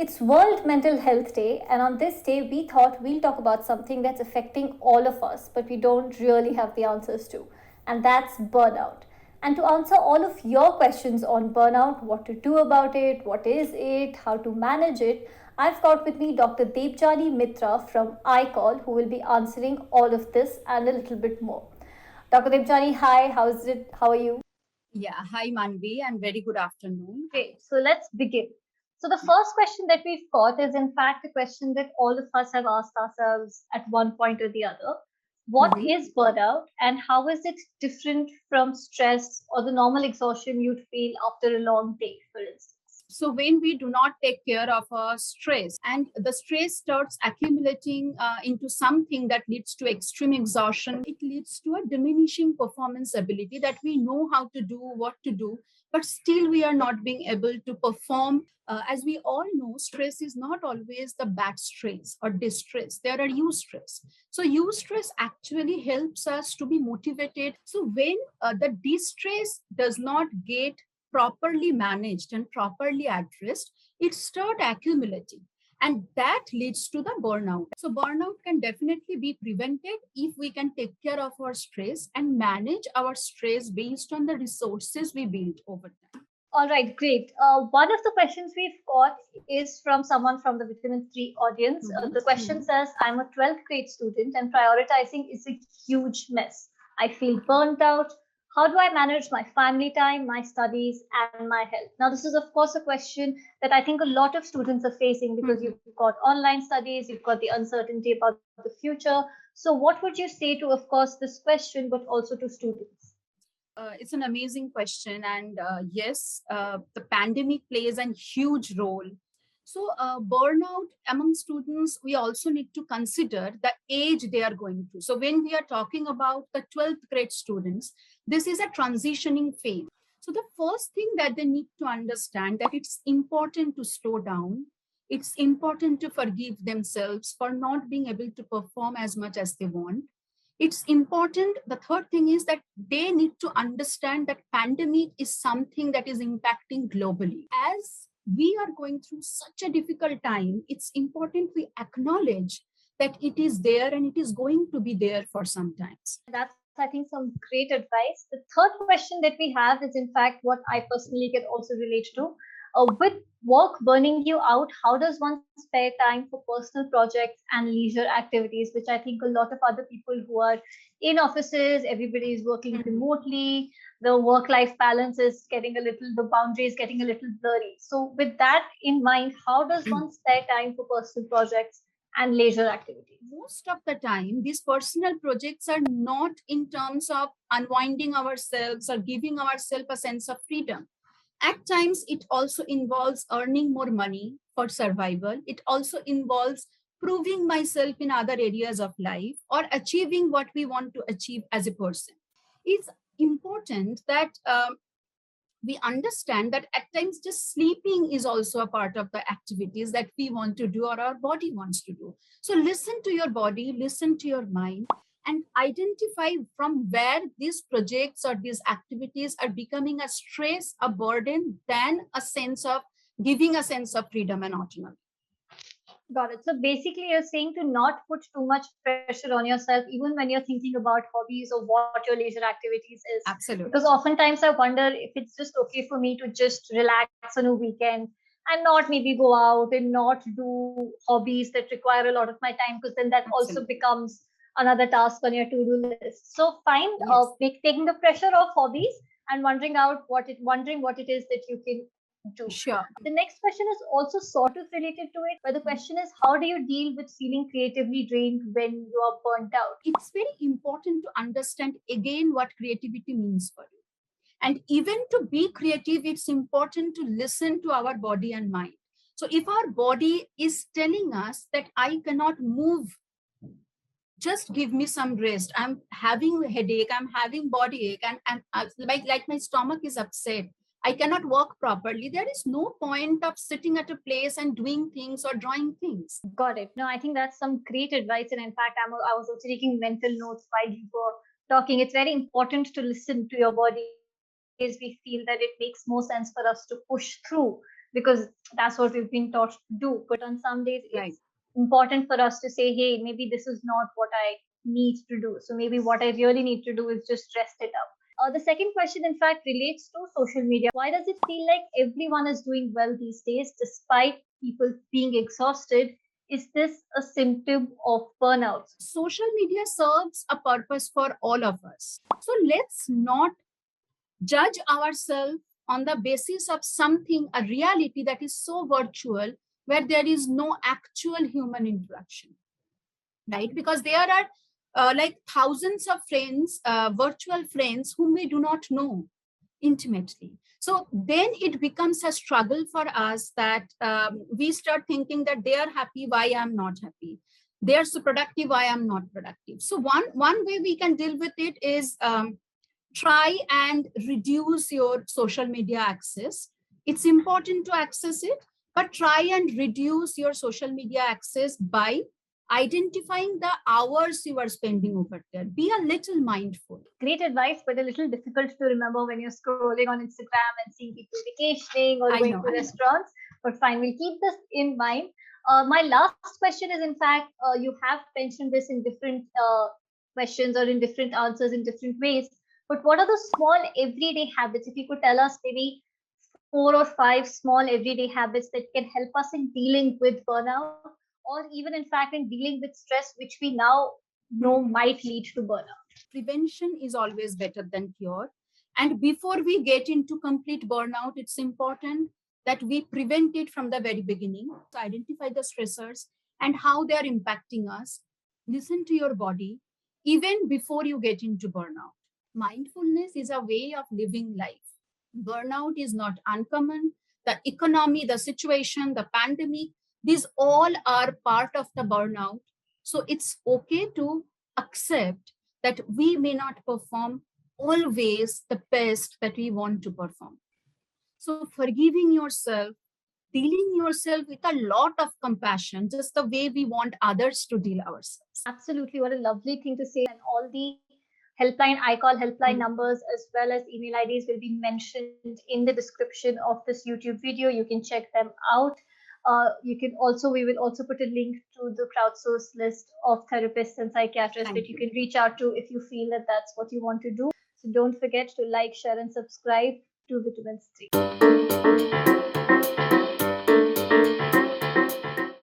It's World Mental Health Day, and on this day, we thought we'll talk about something that's affecting all of us, but we don't really have the answers to, and that's burnout. And to answer all of your questions on burnout, what to do about it, what is it, how to manage it, I've got with me Dr. Debjani Mitra from iCall, who will be answering all of this and a little bit more. Dr. Debjani, hi, how's it? How are you? Yeah, hi Manvi, and very good afternoon. Great. So let's begin. So the first question that we've got is in fact a question that all of us have asked ourselves at one point or the other. What Mhm. is burnout and how is it different from stress or the normal exhaustion you'd feel after a long day, for instance? So, when we do not take care of our stress, and the stress starts accumulating into something that leads to extreme exhaustion, it leads to a diminishing performance ability that we know how to do, what to do, but still we are not being able to perform. As we all know, stress is not always the bad stress or distress. There are eustress. So, eustress actually helps us to be motivated. So, when the distress does not get properly managed and properly addressed, it start accumulating. And that leads to the burnout. So burnout can definitely be prevented if we can take care of our stress and manage our stress based on the resources we build over time. All right, great. One of the questions we've got is from someone from the Vitamin 3 audience. The question says, I'm a 12th grade student and prioritizing is a huge mess. I feel burnt out. How do I manage my family time, my studies, and my health? Now, this is, of course, a question that I think a lot of students are facing because you've got online studies, you've got the uncertainty about the future. So, what would you say to, of course, this question, but also to students? It's an amazing question. And yes, the pandemic plays a huge role. So, burnout among students, we also need to consider the age they are going through. So, when we are talking about the 12th grade students, this is a transitioning phase. So, the first thing that they need to understand that it's important to slow down. It's important to forgive themselves for not being able to perform as much as they want. It's important. The third thing is that they need to understand that pandemic is something that is impacting globally. As we are going through such a difficult time, it's important we acknowledge that it is there and it is going to be there for some times. That's, I think, some great advice. The third question that we have is, in fact, what I personally can also relate to. With work burning you out, how does one spare time for personal projects and leisure activities, which I think a lot of other people who are in offices, everybody is working remotely, the work life balance is getting a little, the boundaries getting a little blurry. So, with that in mind, how does one spare time for personal projects and leisure activities? Most of the time, these personal projects are not in terms of unwinding ourselves or giving ourselves a sense of freedom. At times, it also involves earning more money for survival. It also involves proving myself in other areas of life or achieving what we want to achieve as a person. It's important that we understand that at times just sleeping is also a part of the activities that we want to do or our body wants to do. So listen to your body, listen to your mind, and identify from where these projects or these activities are becoming a stress, a burden, than a sense of giving a sense of freedom and autonomy. Got it. So basically, you're saying to not put too much pressure on yourself, even when you're thinking about hobbies or what your leisure activities is. Absolutely. Because oftentimes I wonder if it's just okay for me to just relax on a weekend and not maybe go out and not do hobbies that require a lot of my time, because then that also Absolutely. becomes another task on your to-do list. So find Yes. taking the pressure off hobbies and wondering what it is that you can do. Sure. The next question is also sort of related to it, but the question is, how do you deal with feeling creatively drained when you are burnt out? It's very important to understand again what creativity means for you. And even to be creative, it's important to listen to our body and mind. So if our body is telling us that I cannot move, just give me some rest. I'm having a headache, I'm having body ache, and like my stomach is upset. I cannot walk properly. There is no point of sitting at a place and doing things or drawing things. Got it. No, I think that's some great advice. And in fact, I was also taking mental notes while you were talking. It's very important to listen to your body. We feel that it makes more sense for us to push through because that's what we've been taught to do. But on some days, Right. it's important for us to say, hey, maybe this is not what I need to do. So maybe what I really need to do is just rest it up. The second question, in fact, relates to social media. Why does it feel like everyone is doing well these days despite people being exhausted? Is this a symptom of burnout? Social media serves a purpose for all of us. So let's not judge ourselves on the basis of something, a reality that is so virtual, where there is no actual human interaction, right? Because there are like thousands of friends, virtual friends whom we do not know intimately. So then it becomes a struggle for us that we start thinking that they are happy, why I'm not happy. They are so productive, why I'm not productive. So one way we can deal with it is try and reduce your social media access. It's important to access it, but try and reduce your social media access by identifying the hours you are spending over there. Be a little mindful. Great advice, but a little difficult to remember when you're scrolling on Instagram and seeing people vacationing or going to restaurants. But fine, we'll keep this in mind. My last question is, in fact, you have mentioned this in different questions or in different answers in different ways. But what are the small everyday habits? If you could tell us maybe 4 or 5 small everyday habits that can help us in dealing with burnout, or even in fact in dealing with stress, which we now know might lead to burnout. Prevention is always better than cure. And before we get into complete burnout, it's important that we prevent it from the very beginning. So identify the stressors and how they are impacting us. Listen to your body even before you get into burnout. Mindfulness is a way of living life. Burnout is not uncommon. The economy, the situation, the pandemic, these all are part of the burnout. So it's okay to accept that we may not perform always the best that we want to perform. So forgiving yourself, dealing yourself with a lot of compassion, just the way we want others to deal ourselves. Absolutely. What a lovely thing to say. And all the helpline, iCall helpline numbers, as well as email IDs will be mentioned in the description of this YouTube video. You can check them out. We will also put a link to the crowdsourced list of therapists and psychiatrists that you can reach out to if you feel that that's what you want to do. So don't forget to like, share, and subscribe to Vitamins 3.